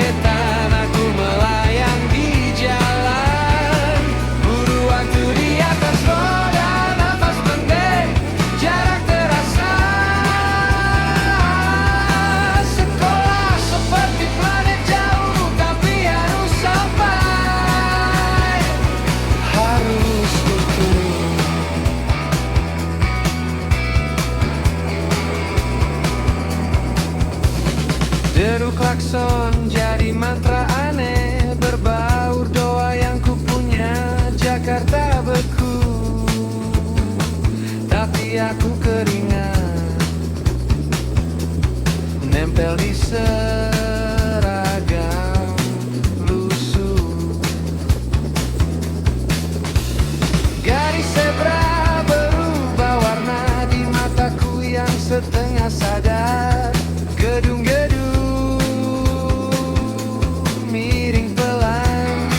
kemacetan, aku melayang di jalan. Buru waktu di atas roda, nafas pendek, jarak terasa. Sekolah seperti planet jauh, tapi harus sampai, harus utuh. Deru klakson jadi mantra aneh, berbaur doa yang kupunya. Jakarta beku, tapi aku keringat, nempel di seragam lusuh. Garis zebra berubah warna di mataku yang setengah sadar. Gedung-gedung miring pelan,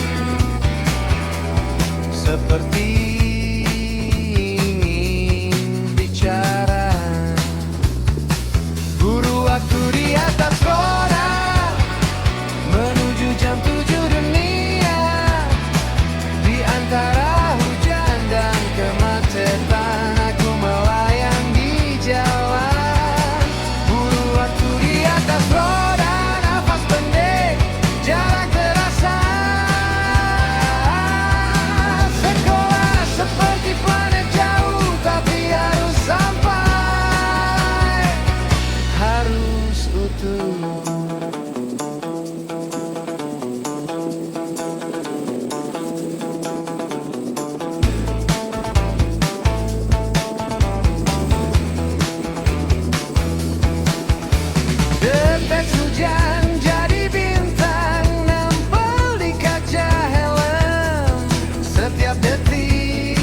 seperti ingin bicara. Buru waktu di atas roda, menuju jam 7 dunia. Di antara hujan dan kemacetan, aku melayang di jalan. Buru waktu di atas roda, nafas pendek, jarak terasa. Sekolah seperti planet jauh, tapi harus sampai, harus utuh. Detes hujan jadi bintang, nempel di kaca helm. Setiap detik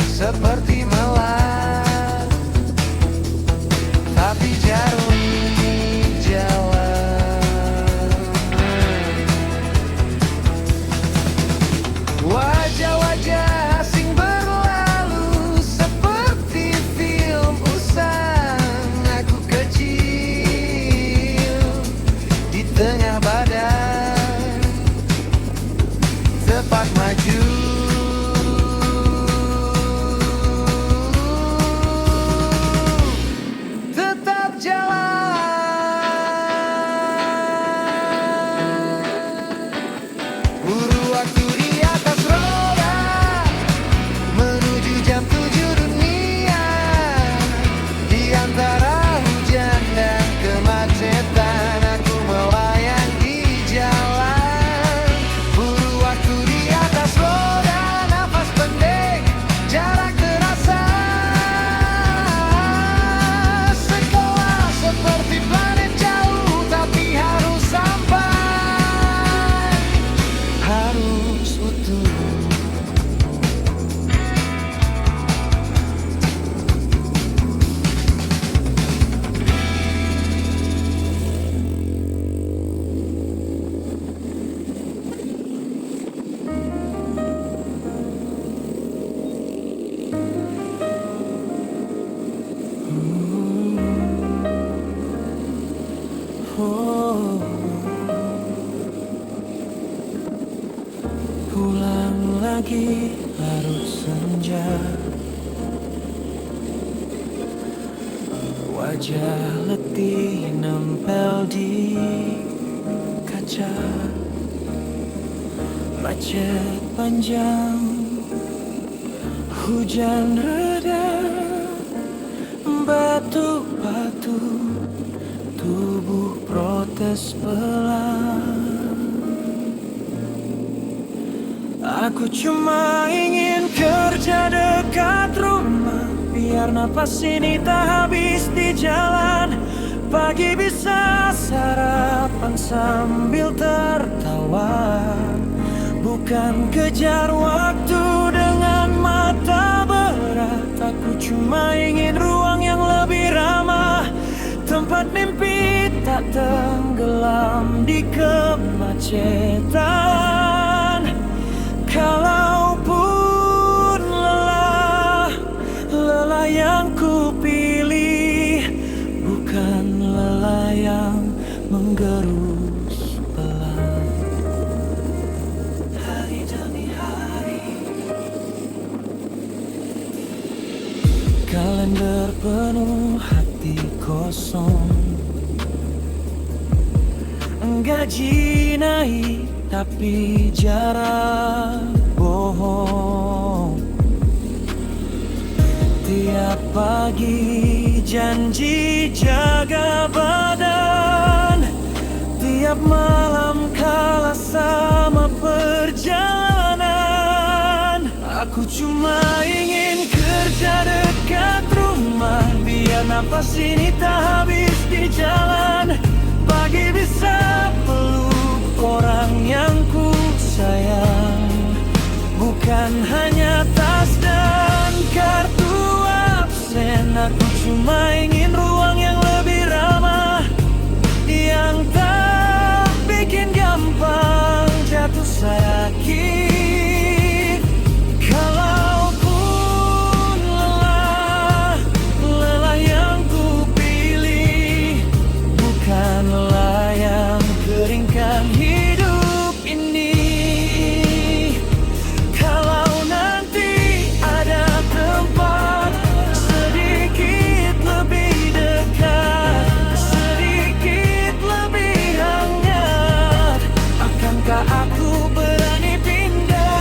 seperti melar, tapi jarum jalan. Wajah-wajah asing berlalu, seperti film usang. Aku kecil di tengah badan, tepat maju. Tetap jalan. Buru waktu di atas roda, menuju jam 7 dunia. Di antara hujan dan kemacetan, aku melayang di jalan. Buru waktu di atas roda, nafas pendek, jarak terasa. Sekolah seperti planet jauh, tapi harus sampai, harus utuh. Pulang lagi larut senja, wajah letih nempel di kaca. Macet panjang, hujan reda, batu-batu, tubuh protes pelan. Aku cuma ingin kerja dekat rumah, biar napas ini tak habis di jalan. Pagi bisa sarapan sambil tertawa, bukan kejar waktu dengan mata berat. Aku cuma ingin ruang yang lebih ramah, tempat mimpi tak tenggelam di kemacetan. Kalaupun lelah, lelah yang kupilih bukan lelah yang menggeru. penuh hati kosong. Enggak jinai tapi jarak bohong. Tiap pagi janji jaga badan, tiap malam kalah sama perjalanan. Aku cuma ingin kerja dekat rumah, biar napas ini tak habis di jalan. Pagi bisa peluk orang yang ku sayang, bukan hanya tas dan kartu absen. Aku cuma ingin ruang yang lebih ramah, yang tak bikin gampang jatuh sakit. Kalaupun lelah yang ku pilih bukanlah yang keringkan hidup ini. Kalau nanti ada tempat sedikit lebih dekat, sedikit lebih hangat, akankah aku berani pindah?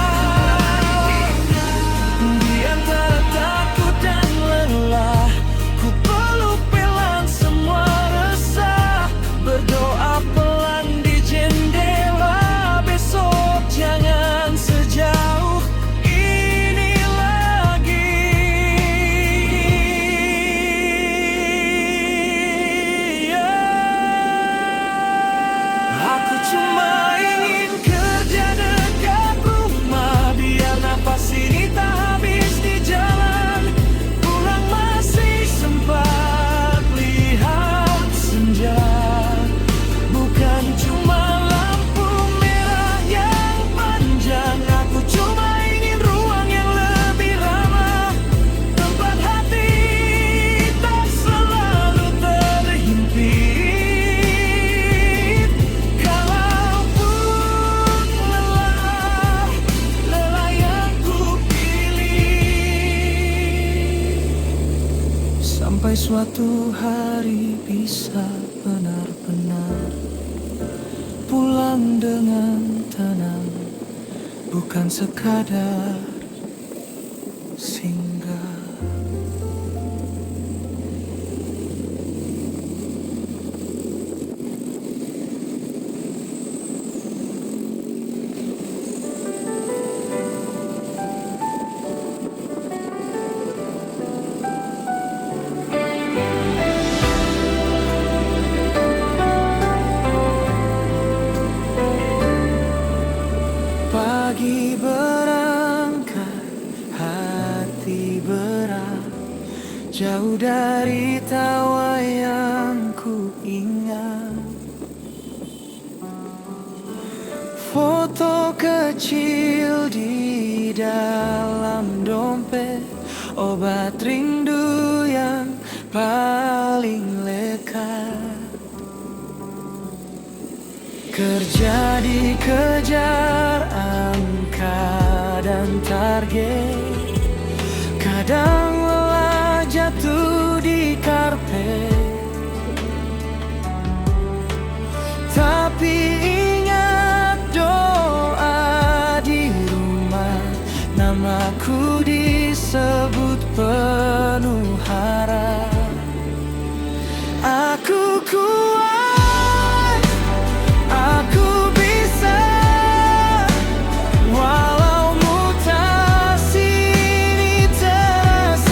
Di antara takut dan lelah, ku peluk pelan semua resah, berdoa pelan di jendela. Besok jangan sejauh ini lagi. Aku cuma ingin kerja dekat rumah, biar napas ini tak habis di jalan. Pulang masih sempat lihat senja, bukan cuma lampu merah yang panjang. Aku cuma ingin ruang yang lebih ramah, tempat hati tak selalu terhimpit. Kalaupun lelah yang ku pilih, sampai suatu hari bisa benar-benar pulang dengan tenang, bukan sekadar singgah. Pagi berangkat, hati berat, jauh dari tawa yang ku ingat. Foto kecil di dalam dompet, obat rindu yang paling lekat. Kerja dikejar angka dan target, kadang lelah jatuh di karpet. Tapi ingat doa di rumah, namaku disebut penuh harap. Aku kuat, aku bisa, walau mutasi ini terasa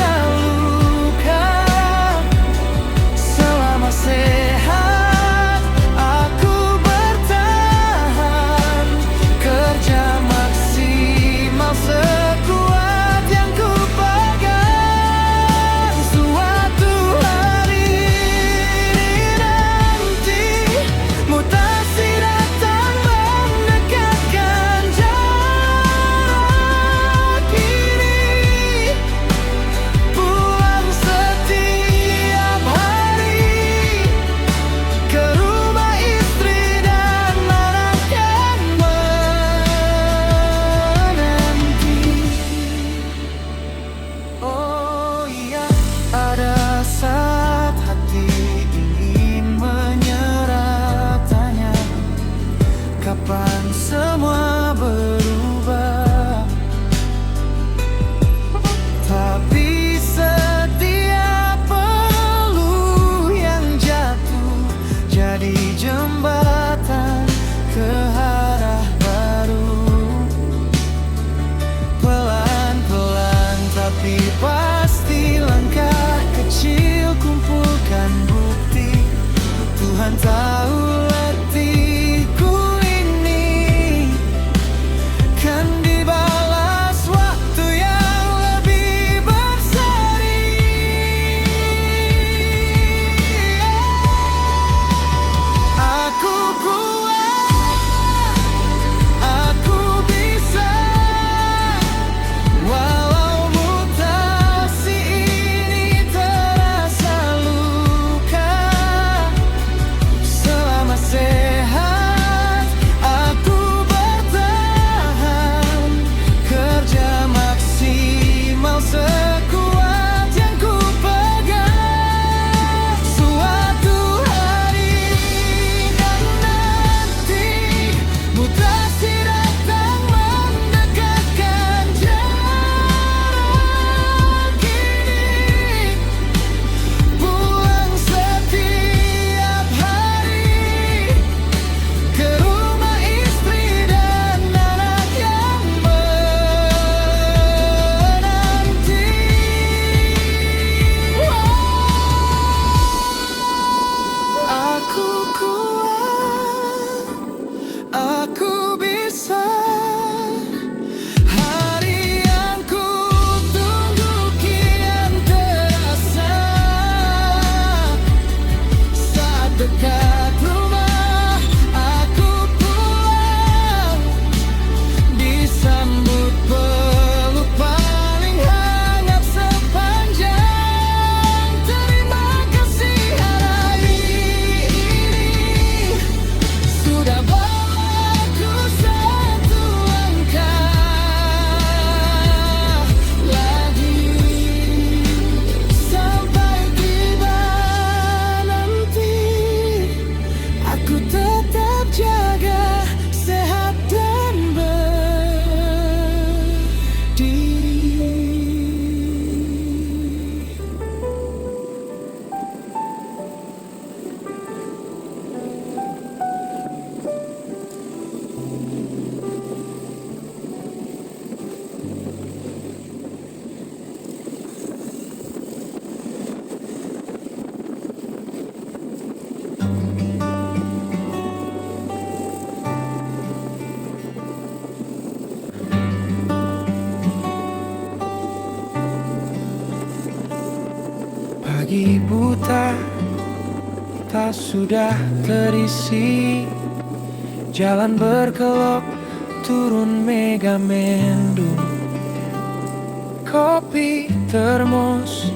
pagi buta, tak sudah terisi. Jalan berkelok, turun Megamendung. Kopi termos,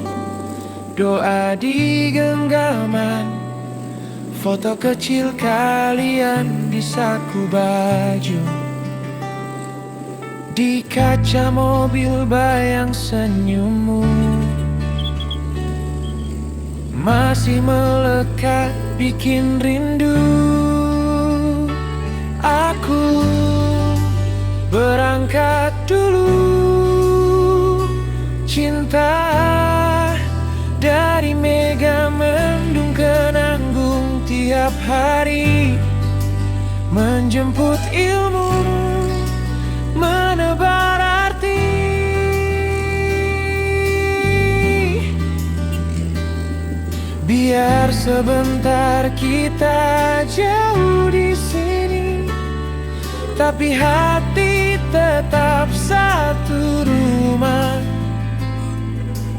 doa di genggaman. Foto kecil kalian di saku baju. Di kaca mobil bayang senyummu masih melekat, bikin rindu. Aku berangkat dulu, cinta dari Megamendung ke Nanggung tiap hari, menjemput ilmu, menebar arti. Biar sebentar kita jauh di sini, tapi hati tetap satu rumah.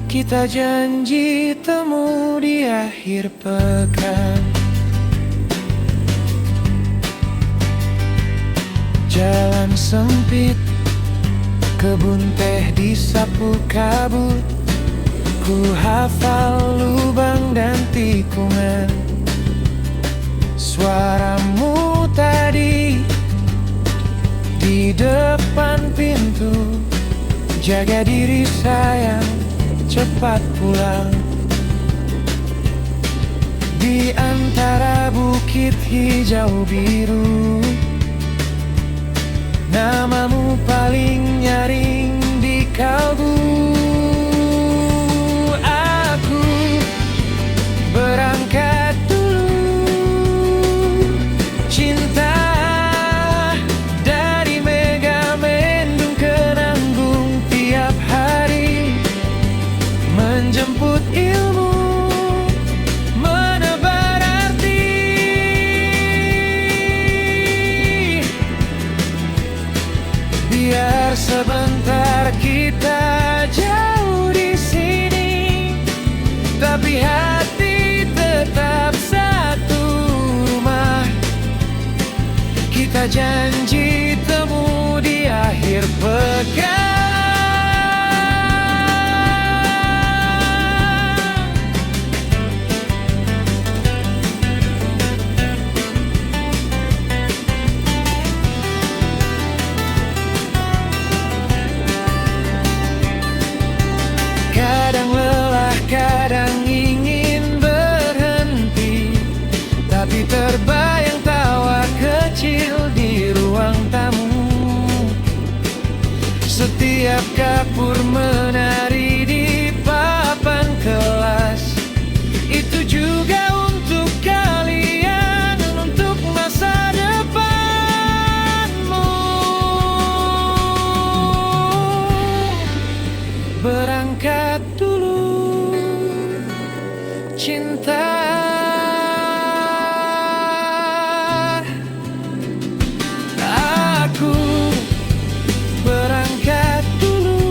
Kita janji temu di akhir pekan. Jalan sempit, kebun teh disapu kabut. Ku hafal lubang dan tikungan. Suaramu tadi di depan pintu. Jaga diri sayang, cepat pulang. Di antara bukit hijau biru, namamu paling nyaring di kalbu. Aku berangkat dulu, cinta dari Megamendung ke Nanggung tiap hari, menjemput ilmu, menebar arti. Biar sebentar kita jauh di sini, tapi hati tetap satu rumah. Kita janji temu di akhir pekan. Kadang lelah, kadang ingin berhenti, tapi terbayang tawa kecil di ruang tamu. Setiap kapur menari di papan kelas, itu juga untuk kalian, untuk masa depanmu. Berangkat dulu, cinta. Aku berangkat dulu,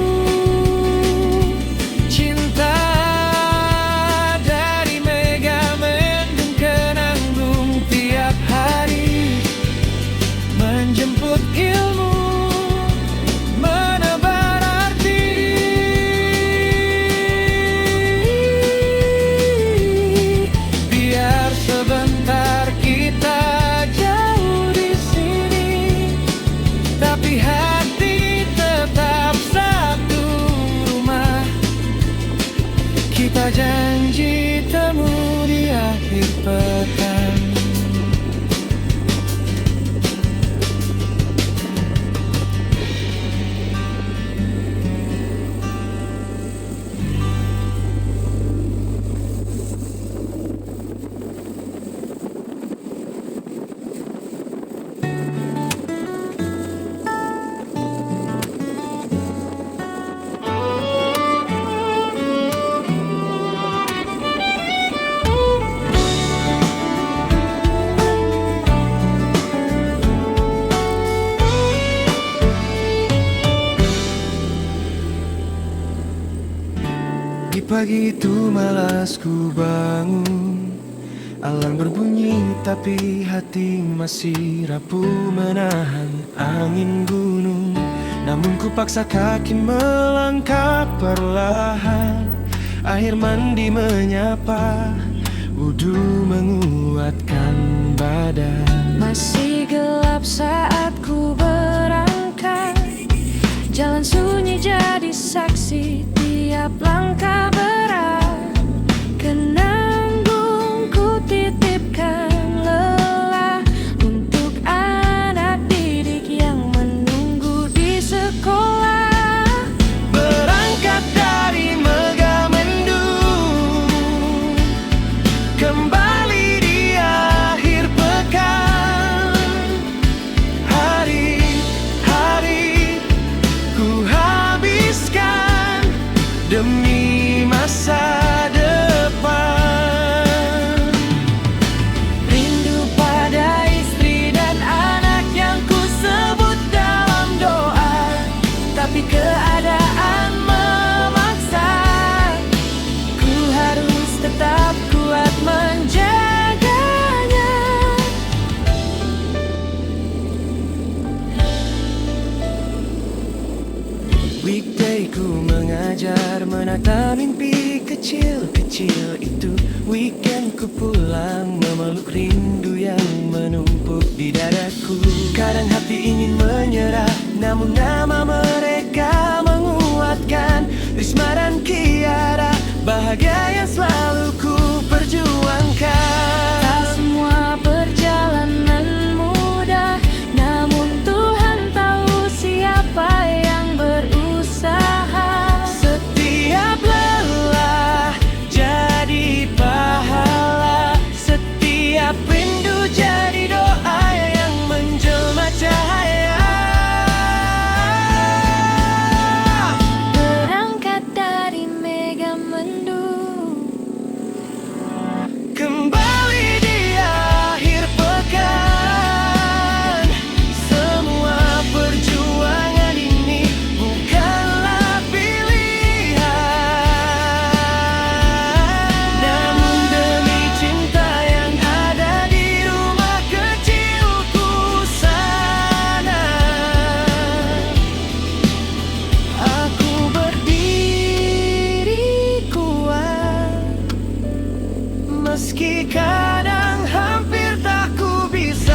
Pagi itu malas ku bangun, alarm berbunyi tapi hati masih rapuh menahan angin gunung. Namun ku paksa kaki melangkah perlahan, air mandi menyapa, wudu menguatkan badan. Masih gelap saat ku berangkat, jalan sunyi jadi saksi tiap langkah berat. Kenanggung ku titipkan lelah untuk anak didik yang menunggu di sekolah. Berangkat dari Megamendung, kembali di akhir pekan. Hari-hari ku habiskan demi masa depan. Rindu pada istri dan anak yang ku sebut dalam doa, tapi keadaan memaksa. Ku harus tetap kuat menjaganya. Weekday ku mengajar menata mimpi kecil-kecil itu. Weekend ku pulang memeluk rindu yang menumpuk di dadaku. Kadang hati ingin menyerah, namun nama mereka menguatkan. Risma dan Kiara, bahagia yang selalu ku perjuangkan. Tak semua perjalanan mudah, namun Tuhan tahu siapa yang berusaha. Setiap lelah jadi pahala, setiap rindu jadi doa yang menjelma cahaya. Berangkat dari Megamendung, Kembali di akhir pekan. Semua perjuangan ini bukanlah pilihan, namun demi cinta yang ada di rumah kecilku sana, aku berdiri kuat, meski kadang hampir tak ku bisa.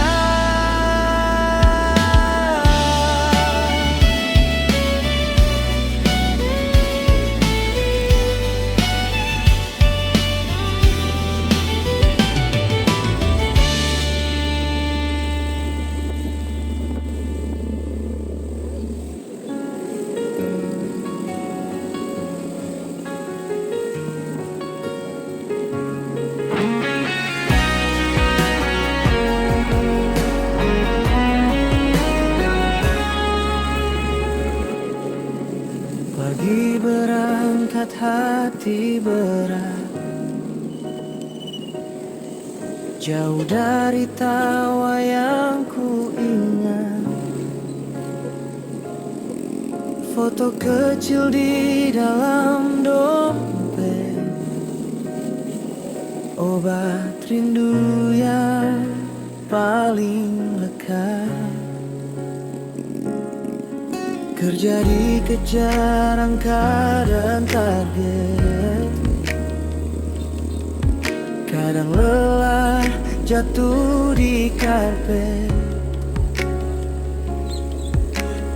Pagi berangkat hati berat, jauh dari tawa yang ku ingat. Foto kecil di dalam dompet, obat rindu yang paling lekat. Kerja dikejar angka dan target, kadang lelah jatuh di karpet.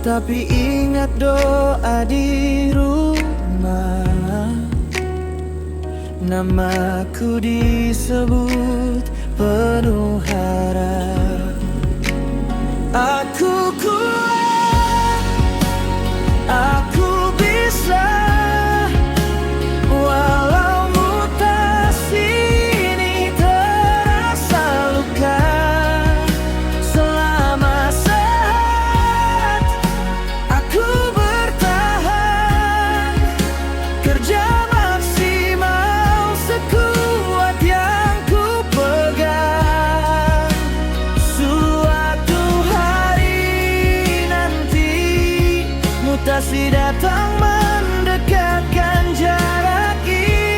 Tapi ingat doa di rumah, namaku disebut penuh harap. Aku kuat, aku bisa, walau mutasi ini terasa luka. Selama sehat, aku bertahan, kerja maksimal sekuat yang ku pegang. Suatu hari nanti mutasi datang mendekatkan jarak ini.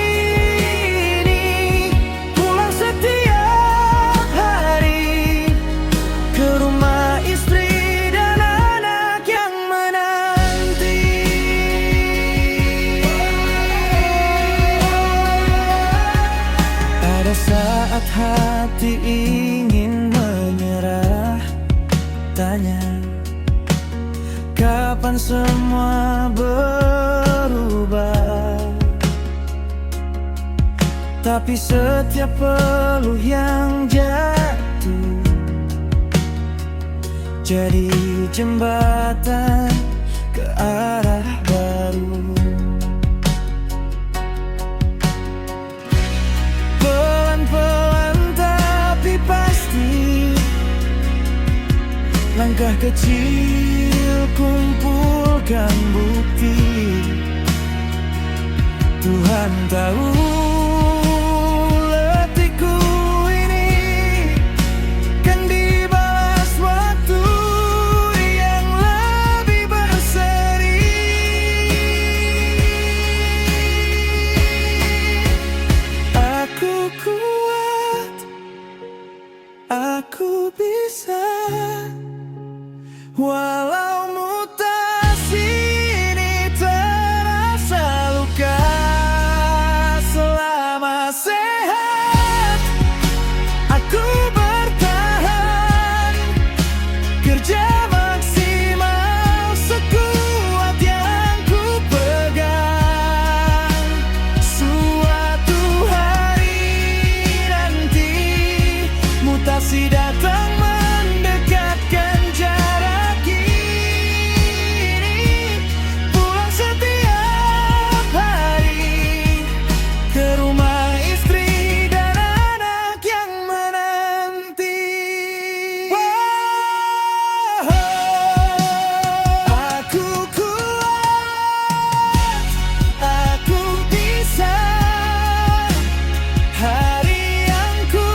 bertanya, kapan semua berubah? Tapi setiap peluh yang jatuh jadi jembatan ke arah baru. Pelan-pelan tapi pasti, langkah kecil kumpulkan bukti. Tuhan tahu letihku ini kan dibalas waktu yang lebih berseri. Aku kuat, aku bisa, walau mutasi ini terasa luka. Selama sehat, aku bertahan, kerja maksimal sekuat yang ku pegang. Suatu hari nanti mutasi datang mendekatkan jarak ini. Pulang setiap hari ke rumah istri dan anak yang menanti. Aku kuat, aku bisa, hari yang ku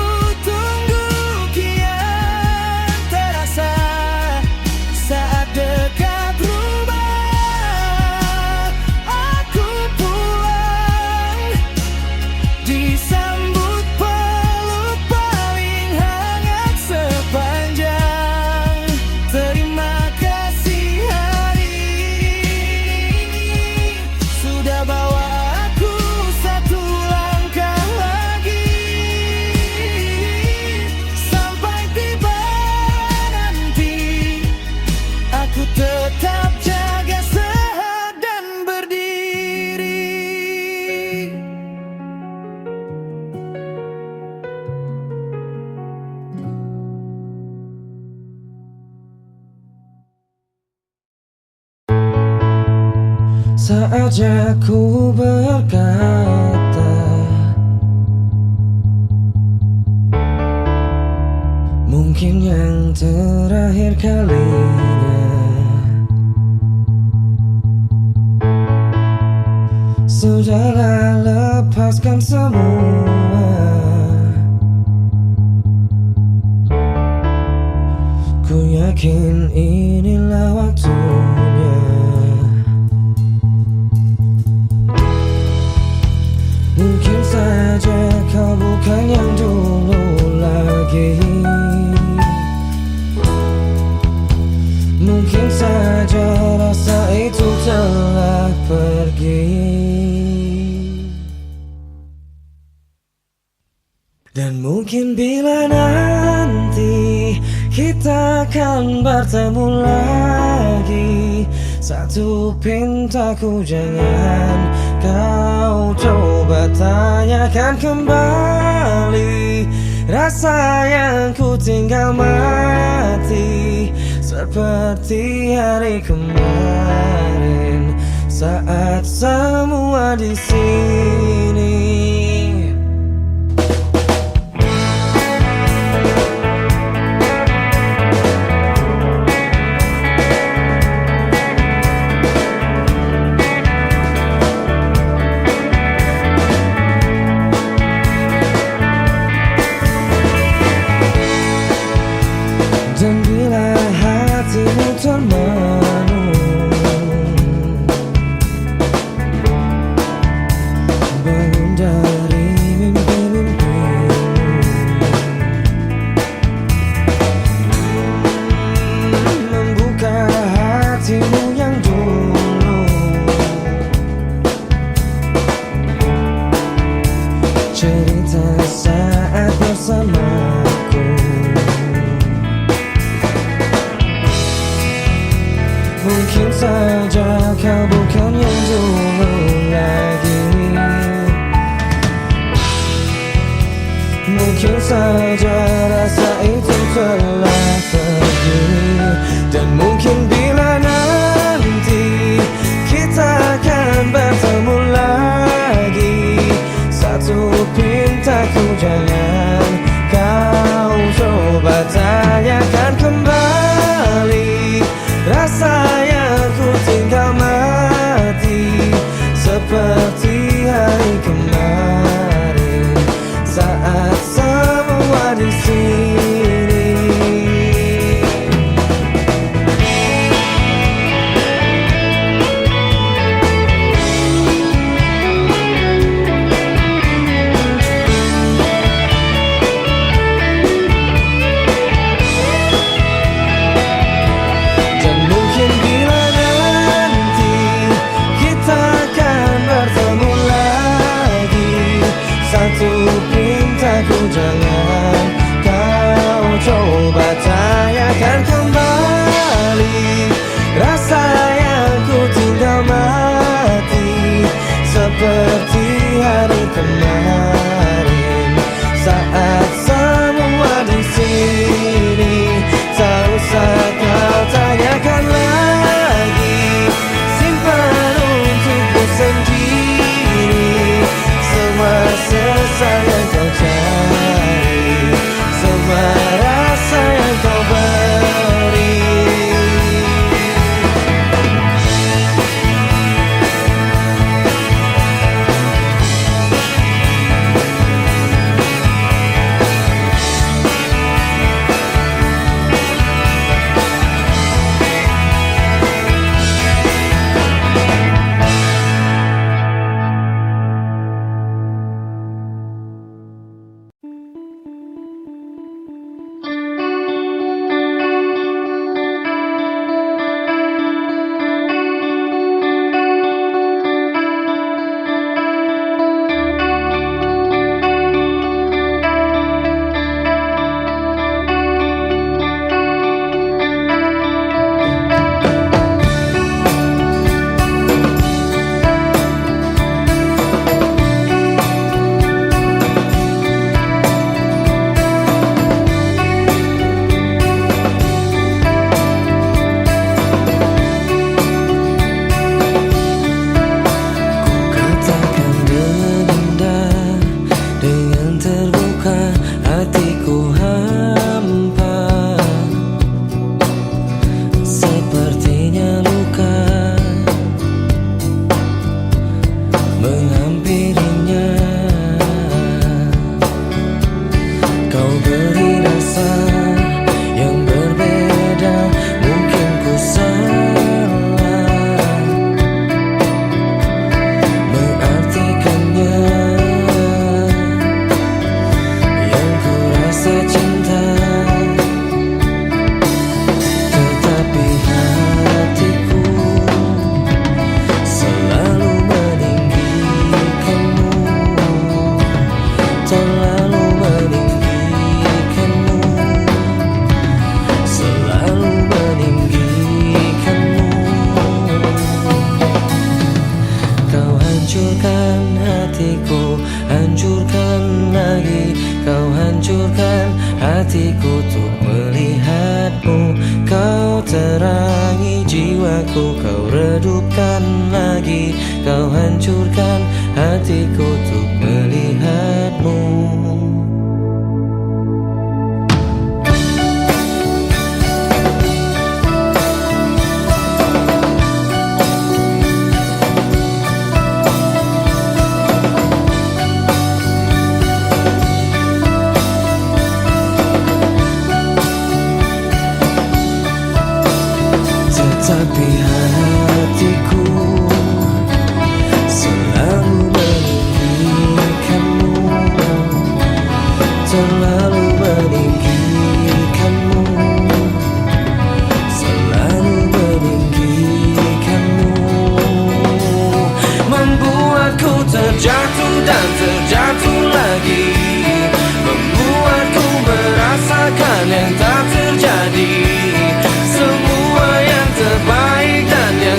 tunggu kian terasa saat dekat rumah. Aku pulang disambut peluk paling hangat sepanjang. Terima kasih hari ini sudah bawa aku satu langkah lagi. Sampai tiba nanti, aku tetap jaga sehat dan berdiri. Saat aku berkata, mungkin yang terakhir kalinya, sudahlah lepaskan semua. Ku yakin inilah waktunya. Mungkin saja kau bukan yang dulu lagi. Mungkin saja rasa itu telah pergi. Dan mungkin bila nanti kita akan bertemu lagi, satu pintaku jangan kau coba tanyakan kembali. Rasa yang ku tinggal mati seperti hari kemarin saat semua di sini. Dan bila hatimu termenung, bangun dari saja kau bukan yang dulu lagi. Mungkin saja rasa itu telah pergi, dan mungkin bila nanti kita akan bertemu lagi, satu pintaku jangan kau coba tanyakan kembali. Rasa yang ku tinggal mati seperti hari kemarin saat semua di sini. Dan mungkin bila nanti kita akan bertemu lagi, satu pintaku jangan kau coba tanyakan kembali. Rasa yang ku tinggal mati seperti hari kemarin saat semua di sini. Tak usah kau tanyakan lagi, simpan untukku sendiri semua sesal yang kau cari, semua rasa yang kau beri. hatiku untuk melihatmu. Kau terangi jiwaku, kau redupkan lagi. Kau hancurkan hatiku untuk melihatmu. Tapi hatiku selalu meninggikanmu, selalu meninggikanmu, selalu meninggikanmu. Membuatku terjatuh dan terjatuh lagi, membuatku merasakan yang tak terjadi. Semua yang terbaik dan yang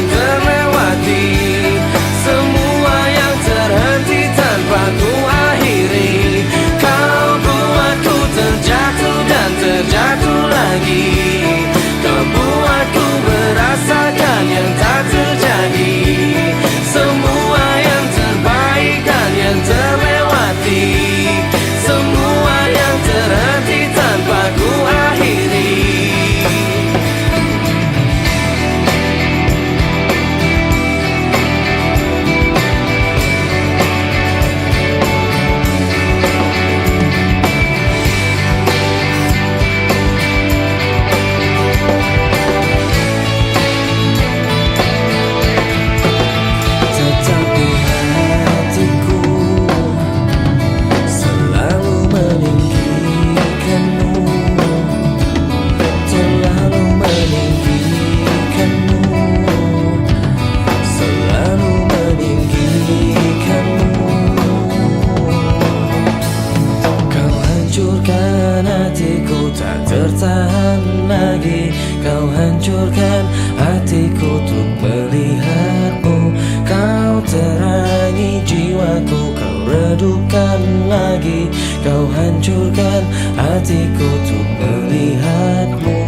Kau hancurkan hatiku untuk melihatmu. Kau terangi jiwaku, kau redupkan lagi. Kau hancurkan hatiku untuk melihatmu.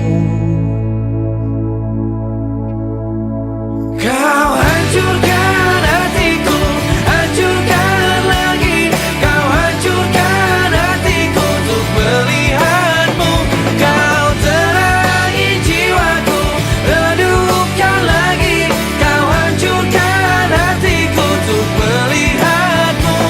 Kau hancurkan hatiku, hancurkan lagi. Kau hancurkan hatiku untuk melihatmu. Kau terangi jiwaku, redupkan lagi. Kau hancurkan hatiku untuk melihatmu.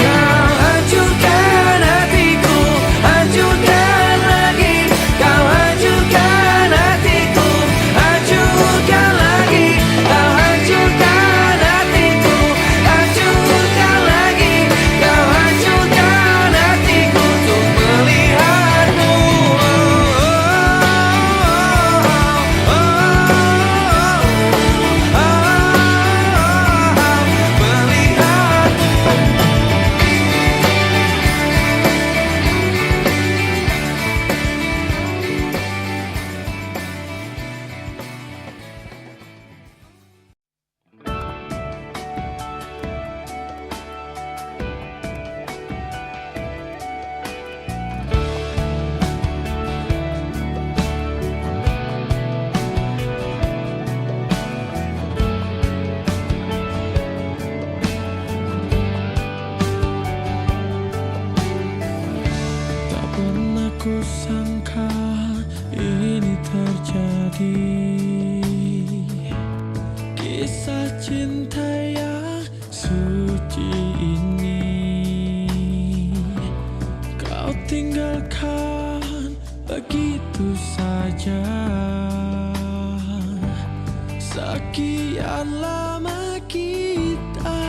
Kau hancurkan hatiku, hancurkan lagi. Kau hancurkan hatiku, hancurkan lagi. Kau hancurkan hatiku, hancurkan lagi. Kau hancurkan hatiku untuk melihatmu. Tak pernah ku sangka ini terjadi. Kisah cinta yang suci ini kau tinggalkan begitu saja. Sekian lama kita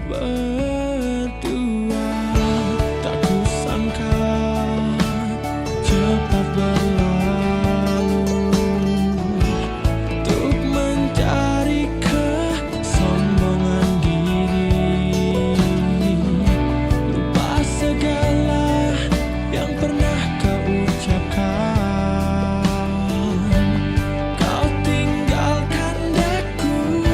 berdua, tak kusangka cepat berlalu untuk mencari kesombongan diri. Lupa segala yang pernah kau ucapkan. Kau tinggalkan daku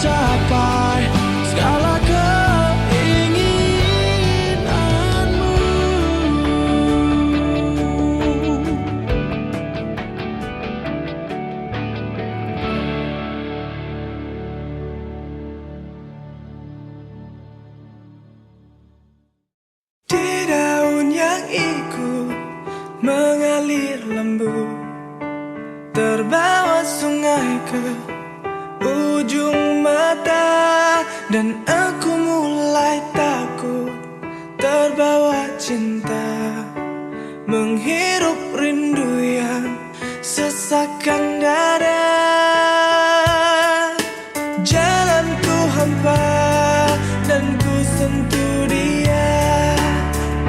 capai segala keinginanmu. Di daun yang ikut mengalir lembut, terbawa sungai ke ujung mata, dan aku mulai takut terbawa cinta, menghirup rindu yang sesakkan dada. Jalanku hampa dan ku sentuh dia,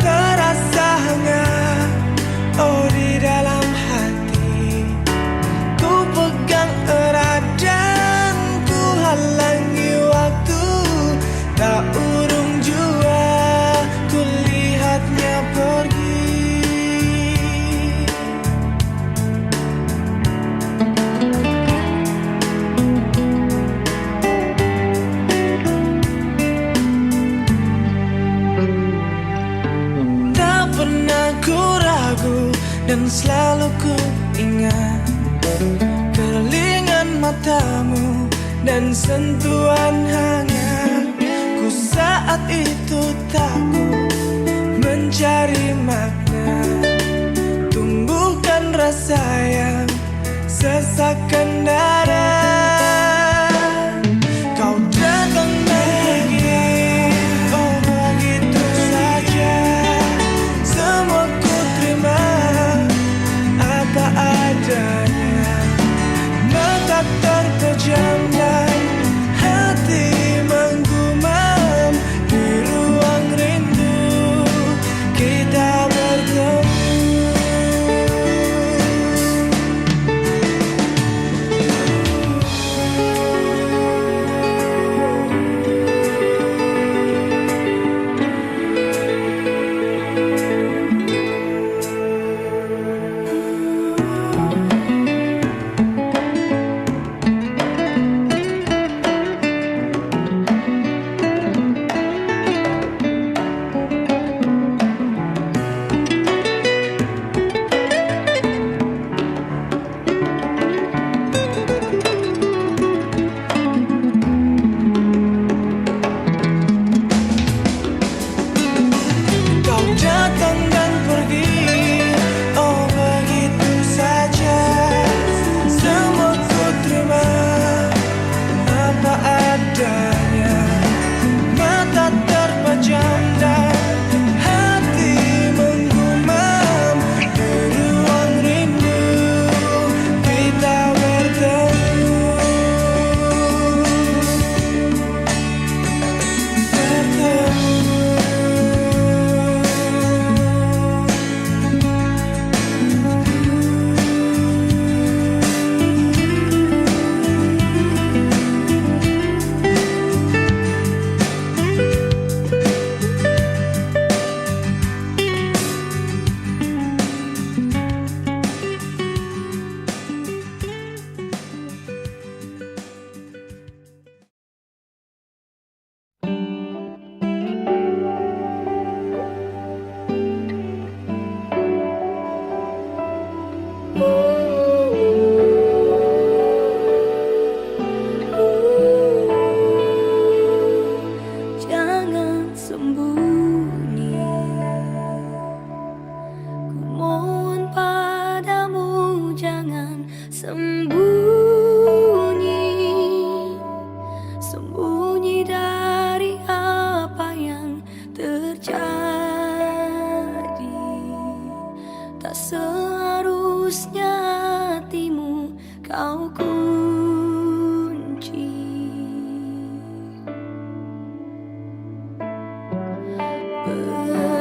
terasa hangat oh di dalam hati. Ku pegang erat dan ku halangi waktu, tak urung jua ku lihatnya pergi. Tak pernah ku ragu dan selalu ku ingat kerlingan matamu dan sentuhan hangat. Ku saat itu takut mencari makna, tumbuhkan rasa yang sesakkan dada. Kau datang dan pergi, oh begitu saja. Semua ku terima apa adanya. Mata terpejam dan hati menggumam, di ruang rindu kita bertemu. Kau datang dan pergi, oh begitu saja. Semua ku terima apa adanya. Mata terpejam dan hati menggumam, di ruang rindu kita bertemu. Jangan sembunyi, ku mohon padamu, jangan sembunyi, sembunyi dari apa yang terjadi. Tak seharusnya hatimu kau kunci.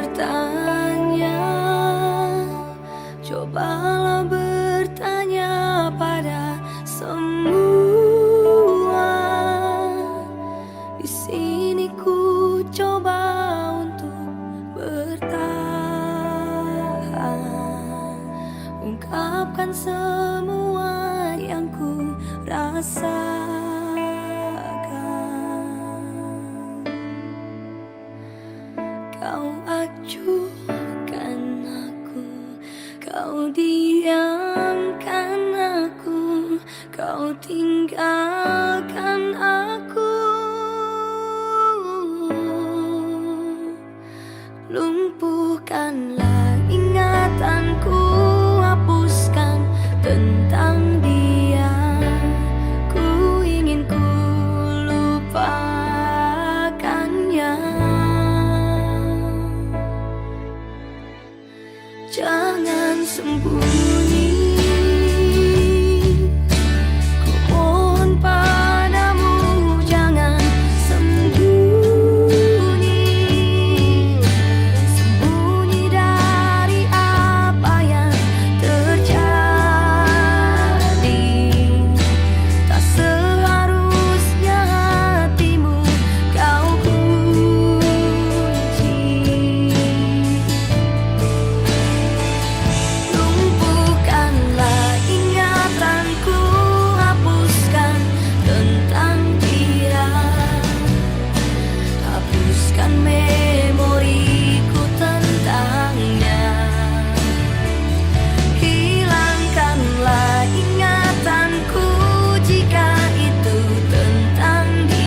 Bertanya, cobalah bertanya pada semua. Di sini ku coba untuk bertahan, ungkapkan semua yang ku rasakan. diamkan aku, kau tinggalkan aku.